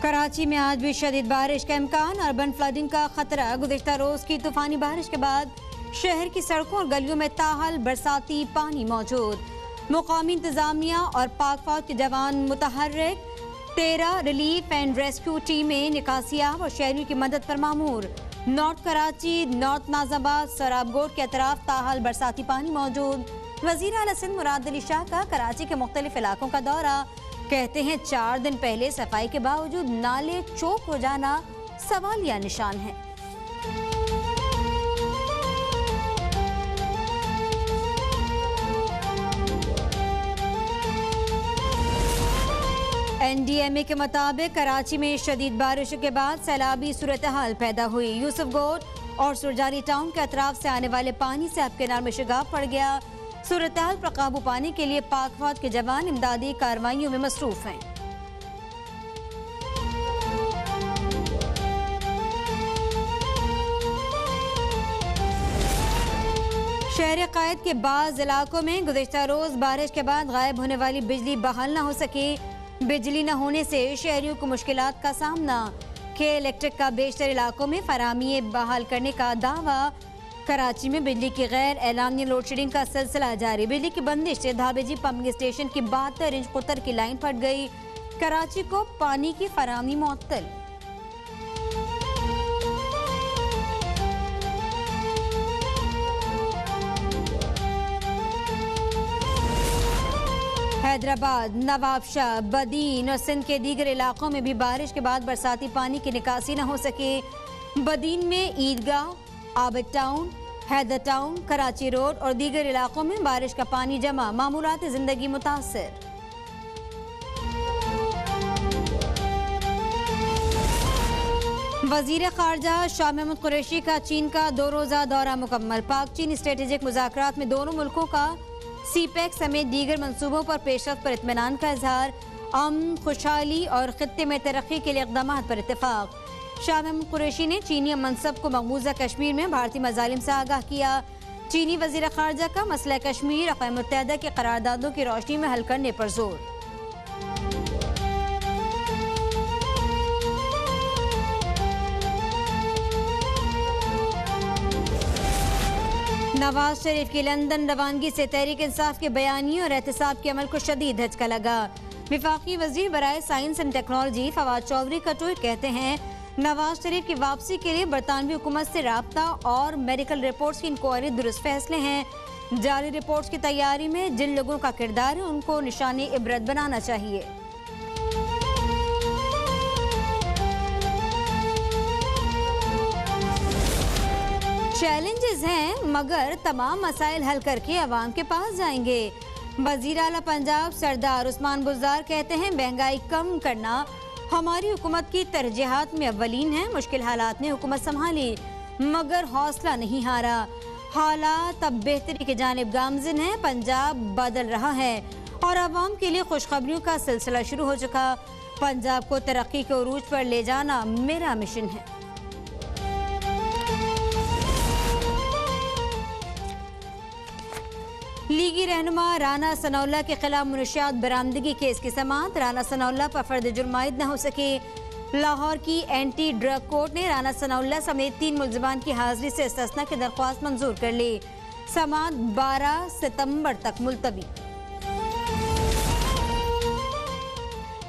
कराची में आज भी शदीद बारिश का इम्कान, अर्बन फ्लडिंग का खतरा। गुज़िश्ता रोज की तूफानी बारिश के बाद शहर की सड़कों और गलियों में ताहाल बरसाती पानी मौजूद। मुकामी इंतजामिया और पाक फौज के जवान मुतहर्रिक। 13 रिलीफ एंड रेस्क्यू टीमें निकासियाब और शहरियों की मदद पर मामूर। नॉर्थ कराची, नॉर्थ नाजाबाद, सराबगोट के अतराफ ताहाल बरसाती पानी मौजूद। वज़ीर आला सिंध मुराद अली शाह का कराची के मुख्तलिफ इलाकों का दौरा। कहते हैं 4 दिन पहले सफाई के बावजूद नाले चौक हो जाना सवालिया निशान है। NDMA के मुताबिक कराची में शदीद बारिशों के बाद सैलाबी सूरत हाल पैदा हुई। यूसुफ गोट और सुरजानी टाउन के अतराफ से आने वाले पानी से अब किनार में शिगाब पड़ गया। सूरत हाल पर काबू पाने के लिए पाक फौज के जवान इमदादी कार्रवाइयों में मसरूफ हैं। शहर कायद के बाज़ इलाकों में गुज़िश्ता रोज बारिश के बाद गायब होने वाली बिजली बहाल न हो सकी। बिजली न होने से शहरियों को मुश्किलात का सामना। के इलेक्ट्रिक का बेशतर इलाकों में फराहमी बहाल करने का दावा। कराची में बिजली की गैर एलानी लोड शेडिंग का सिलसिला जारी। बिजली की बंदिश से धाबेजी पंपिंग स्टेशन की 72 इंच कुतर की लाइन फट गई। कराची को पानी की फराहमी मुअत्तल। हैदराबाद, नवाबशाह, बदीन और सिंध के दीगर इलाकों में भी बारिश के बाद बरसाती पानी की निकासी न हो सके। बदीन में Eidgah, Abid town, Hyder town, Karachi road और दीगर इलाकों में बारिश का पानी जमा। मामूलात जिंदगी मुतासिर। वजीर खारजा शाह महमूद कुरैशी का चीन का 2 रोज़ा दौरा मुकम्मल। पाक चीन स्ट्रेटेजिक मुज़ाकरात में दोनों मुल्कों का सीपैक समेत दीगर मंसूबों पर पेशरफ्त पर इत्मीनान का इजहार। अमन, खुशहाली और खित्ते में तरक्की के लिए इक़दाम पर इत्तेफाक। शाह महमूद कुरैशी ने चीनी मनसब को मकबूजा कश्मीर में भारतीय मजालिम से आगाह किया। चीनी वजीर खारजा का मसला कश्मीर अक़वाम मुत्तहिदा की करारदादों की रोशनी में हल करने पर जोर। नवाज शरीफ की लंदन रवानगी से तहरीक इंसाफ के बयानी और एहतसाब के अमल को शदीद झटका लगा। विफाकी वजीर बराए science and technology Fawad Chaudhry का ट्वीट कहते हैं नवाज शरीफ की वापसी के लिए बरतानवी हुकूमत से राब्ता और मेडिकल रिपोर्ट्स की इंक्वायरी दुरुस्त फैसले हैं। जारी रिपोर्ट्स की तैयारी में जिन लोगों का किरदार है उनको निशानी इबरत बनाना चाहिए। चैलेंजेस हैं मगर तमाम मसाइल हल करके अवाम के पास जाएंगे। वजीर आला पंजाब सरदार उस्मान बुज़दार कहते हैं महंगाई कम करना हमारी हुकूमत की तरजीहात में अव्वलीन है। मुश्किल हालात में हुकूमत संभाली मगर हौसला नहीं हारा। हालात अब बेहतरी की जानिब गामज़िन है। पंजाब बदल रहा है और अवाम के लिए खुशखबरियों का सिलसिला शुरू हो चुका। पंजाब को तरक्की के उरूज पर ले जाना मेरा मिशन है। लीगी रहनुमा राना सनाउल्लाह के खिलाफ मुनशियात बरामदगी केस की समाअत। राना सनाउल्लाह पर फर्द जुर्म आयद न हो सके। लाहौर की एंटी ड्रग कोर्ट ने राना सनाउल्लाह समेत 3 मुल्ज़िमान की हाजिरी से इस्तिस्ना की दरख्वास्त मंजूर कर ली। समाअत 12 सितंबर तक मुलतवी।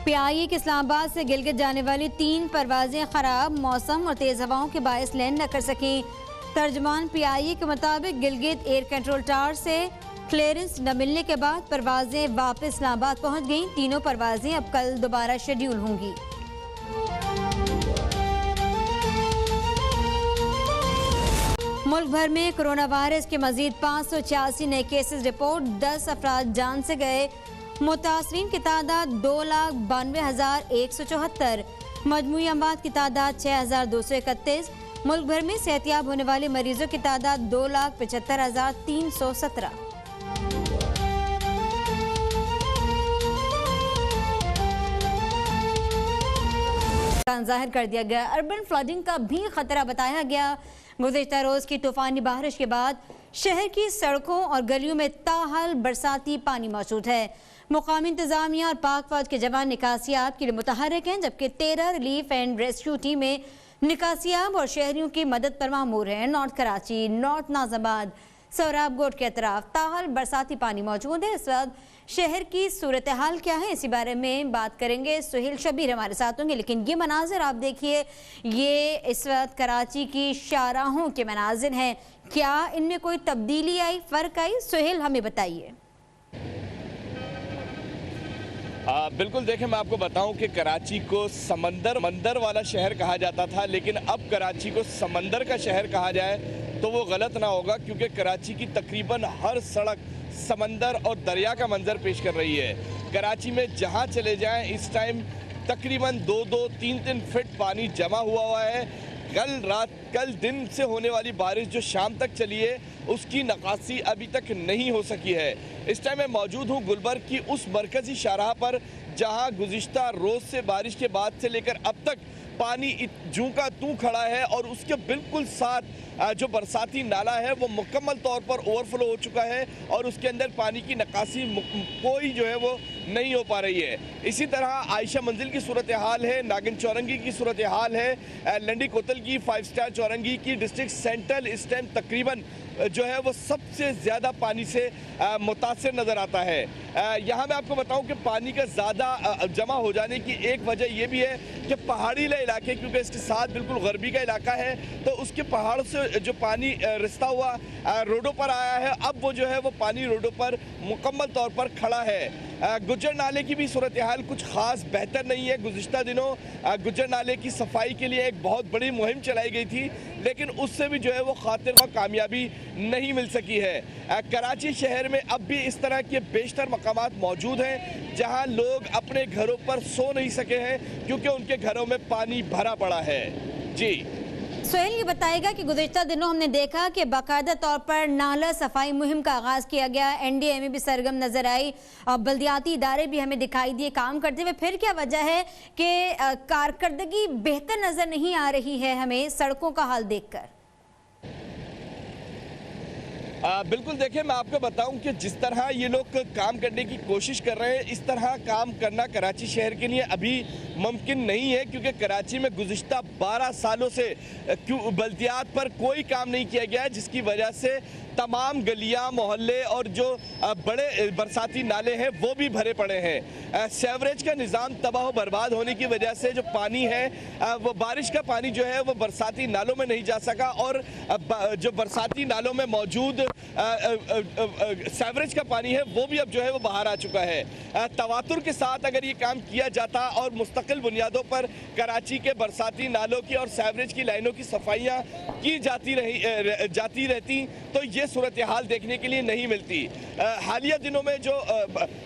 PIA के इस्लामाबाद से गिलगित जाने वाली 3 परवाजें खराब मौसम और तेज हवाओं के बायस लैंड न कर सकें। तर्जमान PIA के मुताबिक गिलगित एयर कंट्रोल टावर से क्लियरेंस न मिलने के बाद परवाजें वापस इस्लामाबाद पहुंच गईं। तीनों परवाजें अब कल दोबारा शेड्यूल होंगी। मुल्क भर में कोरोना वायरस के मजीद 586 नए केसेस रिपोर्ट। 10 अफराद जान से गए। मुतासरीन की तादाद 2,92,174। मजमूई अमवात की तादाद 6,231। मुल्क भर में सेहतियाब होने वाले मरीजों की तादाद 2,75,317। जाहिर कर दिया गया। अर्बन फ्लडिंग का भी खतरा बताया गया। गुज़िश्ता रोज की तूफानी बारिश के बाद शहर की सड़कों और गलियों में ताहाल बरसाती पानी मौजूद है। मुकामी इंतजामिया और पाक फौज के जवान निकासियाब के लिए मुतहरिक हैं, जबकि 13 रिलीफ एंड रेस्क्यू टीमें निकासियाब और शहरियों की मदद पर मामूर हैं। नॉर्थ कराची, नॉर्थ नाजाबाद, सोहराबकोट के अतराफ ताहल बरसाती पानी मौजूद है। इस वक्त शहर की सूरत हाल क्या है, इसी बारे में बात करेंगे। सुहेल शबीर हमारे साथ होंगे। लेकिन ये मनाजिर आप देखिए, ये इस वक्त कराची की शाहराहों के मनाजिर हैं। क्या इनमें कोई तब्दीली आई, फ़र्क आई? सुहेल हमें बताइए। बिल्कुल, देखें, मैं आपको बताऊं कि कराची को समंदर वाला शहर कहा जाता था, लेकिन अब कराची को समंदर का शहर कहा जाए तो वो गलत ना होगा, क्योंकि कराची की तकरीबन हर सड़क समंदर और दरिया का मंजर पेश कर रही है। कराची में जहां चले जाएं इस टाइम तकरीबन 2-2, 3-3 फीट पानी जमा हुआ है। कल दिन से होने वाली बारिश जो शाम तक चली है उसकी नकासी अभी तक नहीं हो सकी है। इस टाइम मैं मौजूद हूँ गुलबर्ग की उस मरकजी शाहराह पर जहाँ गुज़िश्ता रोज़ से बारिश के बाद से लेकर अब तक पानी जूं का तू खड़ा है, और उसके बिल्कुल साथ जो बरसाती नाला है वो मुकम्मल तौर पर ओवरफ्लो हो चुका है और उसके अंदर पानी की निकासी कोई जो है वो नहीं हो पा रही है। इसी तरह आयशा मंजिल की सूरत हाल है, नागिन चौरंगी की सूरत हाल है, लंडी कोतल की, 5 स्टार चौरंगी की, डिस्ट्रिक्ट सेंट्रल इस टाइम तकरीबन जो है वो सबसे ज़्यादा पानी से मुतासिर नज़र आता है। यहाँ मैं आपको बताऊँ कि पानी का ज़्यादा जमा हो जाने की एक वजह यह भी है कि पहाड़ी इलाके, क्योंकि इसके साथ बिल्कुल गरबी का इलाका है, तो उसके पहाड़ से जो पानी रिश्ता हुआ रोडों पर आया है। अब वो जो है वो पानी रोडों पर मुकम्मल तौर पर खड़ा है। गुज्जर नाले की भी सूरत हाल कुछ ख़ास बेहतर नहीं है। गुज़िश्ता दिनों गुज्जर नाले की सफाई के लिए एक बहुत बड़ी मुहिम चलाई गई थी, लेकिन उससे भी जो है वो खातिर व कामयाबी नहीं मिल सकी है। कराची शहर में अब भी इस तरह के बेशतर मकामात मौजूद हैं जहां लोग अपने घरों पर सो नहीं सके हैं क्योंकि उनके घरों में पानी भरा पड़ा है। जी सुहेल, ये बताएगा कि गुज़िश्ता दिनों हमने देखा कि बाकायदा तौर पर नाला सफाई मुहिम का आगाज़ किया गया, NDMA भी सरगर्म नजर आई और बल्दियाती इदारे भी हमें दिखाई दिए काम करते हुए। फिर क्या वजह है कि कारकर्दगी बेहतर नजर नहीं आ रही है हमें सड़कों का हाल देखकर? बिल्कुल, देखिए, मैं आपको बताऊं कि जिस तरह ये लोग काम करने की कोशिश कर रहे हैं, इस तरह काम करना कराची शहर के लिए अभी मुमकिन नहीं है, क्योंकि कराची में गुज़िश्ता 12 सालों से बल्दियात पर कोई काम नहीं किया गया है, जिसकी वजह से तमाम गलियां, मोहल्ले और जो बड़े बरसाती नाले हैं वो भी भरे पड़े हैं। सेवरेज का निज़ाम तबाह बर्बाद होने की वजह से जो पानी है वो बारिश का पानी जो है वो बरसाती नालों में नहीं जा सका, और जो बरसाती नालों में मौजूद सेवरेज का पानी है वो भी अब जो है वो बाहर आ चुका है। तवातुर के साथ अगर ये काम किया जाता और मुस्तकिल बुनियादों पर कराची के बरसाती नालों की और सेवरेज की लाइनों की सफाइयाँ की जाती रहती तो ये सूरत हाल देखने के लिए नहीं मिलती। हालिया दिनों में जो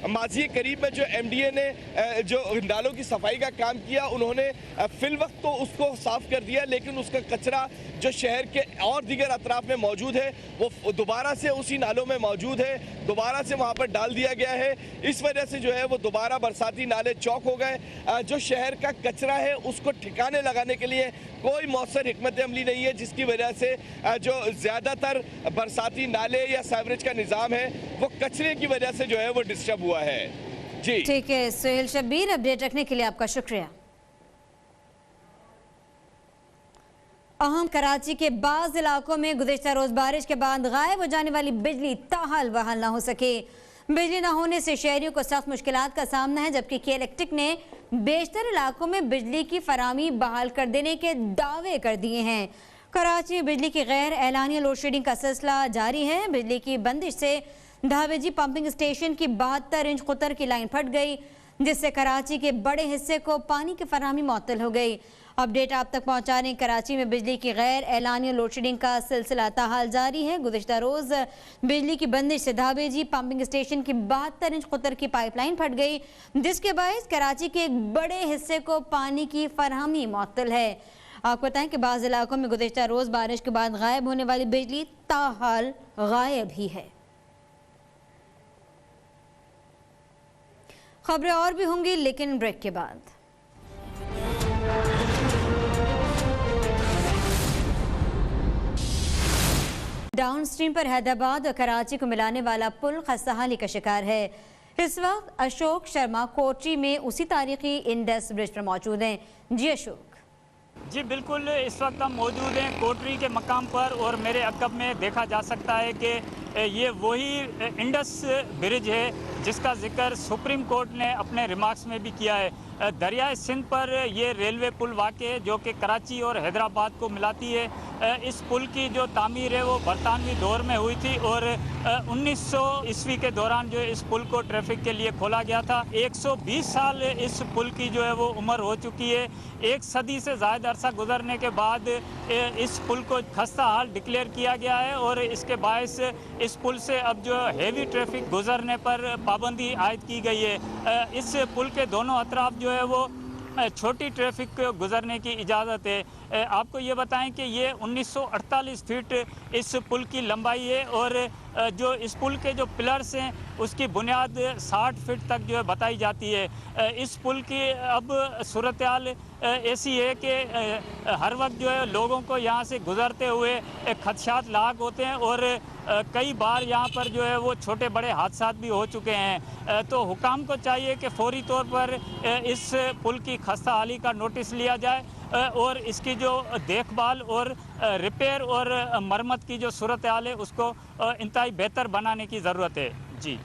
माजी करीब में जो MDA ने जो नालों की सफाई का काम किया, उन्होंने फिल वक्त तो उसको साफ कर दिया, लेकिन उसका कचरा जो शहर के और दीगर अतराफ में मौजूद है वो दोबारा से उसी नालों में मौजूद है, दोबारा से वहाँ पर डाल दिया गया है। इस वजह से जो है वो दोबारा बरसाती नाले चौक हो गए। जो शहर का कचरा है उसको ठिकाने लगाने के लिए कोई मौसर हिकमत अमली नहीं है, जिसकी वजह से जो ज़्यादातर बरसाती नाले या सेवरेज का निज़ाम है वो कचरे की वजह से जो है वो डिस्टर्ब हुआ है। जी ठीक है सुहेल शबीर, अपडेट रखने के लिए आपका शुक्रिया। अहम कराची के बाज़ इलाकों में गुज़िश्ता रोज़ बारिश के बाद गायब हो जाने वाली बिजली ताहाल बहाल ना हो सके। बिजली ना होने से शहरियों को सख्त मुश्किलात का सामना है, जबकि के इलेक्ट्रिक ने बेशतर इलाकों में बिजली की फराहमी बहाल कर देने के दावे कर दिए हैं। कराची में बिजली की गैर एलानिया लोड शेडिंग का सिलसिला जारी है। बिजली की बंदिश से धावेजी पंपिंग स्टेशन की 72 इंच कुतर की लाइन फट गई, जिससे कराची के बड़े हिस्से को पानी की फराहमी मुअत्तल हो गई। अपडेट आप तक पहुंचा रहे। कराची में बिजली की गैर एलानिया लोड शेडिंग का सिलसिला ताहाल जारी है। गुज़िश्ता रोज़ बिजली की बंदिश से धावेजी पंपिंग स्टेशन की 72 इंच कुतर की पाइपलाइन फट गई, जिसके बायस कराची के एक बड़े हिस्से को पानी की फराहमी मुअत्तल है। आपको बताएं कि बाज़ इलाकों में गुज़िश्ता रोज़ बारिश के बाद गायब होने वाली बिजली ताहाल गायब ही है। खबरें और भी होंगी, लेकिन ब्रेक के बाद। डाउन स्ट्रीम पर हैदराबाद और कराची को मिलाने वाला पुल खस्ताहाली का शिकार है। इस वक्त अशोक शर्मा कोची में उसी तारीखी इंडस ब्रिज पर मौजूद हैं। जी अशोक। जी बिल्कुल, इस वक्त हम मौजूद हैं कोटरी के मकाम पर और मेरे अक़ब में देखा जा सकता है कि ये वही इंडस ब्रिज है जिसका जिक्र सुप्रीम कोर्ट ने अपने रिमार्क्स में भी किया है। दरियाए सिंध पर ये रेलवे पुल वाक़ है जो कि कराची और हैदराबाद को मिलाती है। इस पुल की जो तामीर है वो बरतानवी दौर में हुई थी और 1900 ईस्वी के दौरान जो इस पुल को ट्रैफिक के लिए खोला गया था। 120 साल इस पुल की जो है वो उम्र हो चुकी है। 1 सदी से ज़्यादा अरसा गुजरने के बाद इस पुल को खस्ता हाल डिक्लेयर किया गया है और इसके बायस इस पुल से अब जो हेवी ट्रैफिक गुजरने पर पाबंदी आयद की गई है। इस पुल के दोनों अतराफ जो है वो छोटी ट्रैफिक को गुजरने की इजाज़त है। आपको ये बताएं कि ये 1948 फीट इस पुल की लंबाई है और जो इस पुल के जो पिलर्स हैं उसकी बुनियाद 60 फीट तक जो है बताई जाती है। इस पुल की अब सूरत हाल ऐसी है कि हर वक्त जो है लोगों को यहाँ से गुजरते हुए खदशात लाक होते हैं और कई बार यहाँ पर जो है वो छोटे बड़े हादसात भी हो चुके हैं। तो हुकाम को चाहिए कि फौरी तौर पर इस पुल की खस्ता हाली का नोटिस लिया जाए और इसकी जो देखभाल और रिपेयर और मरम्मत की जो सूरत हाल है उसको इंतहाई बेहतर बनाने की ज़रूरत है। जी।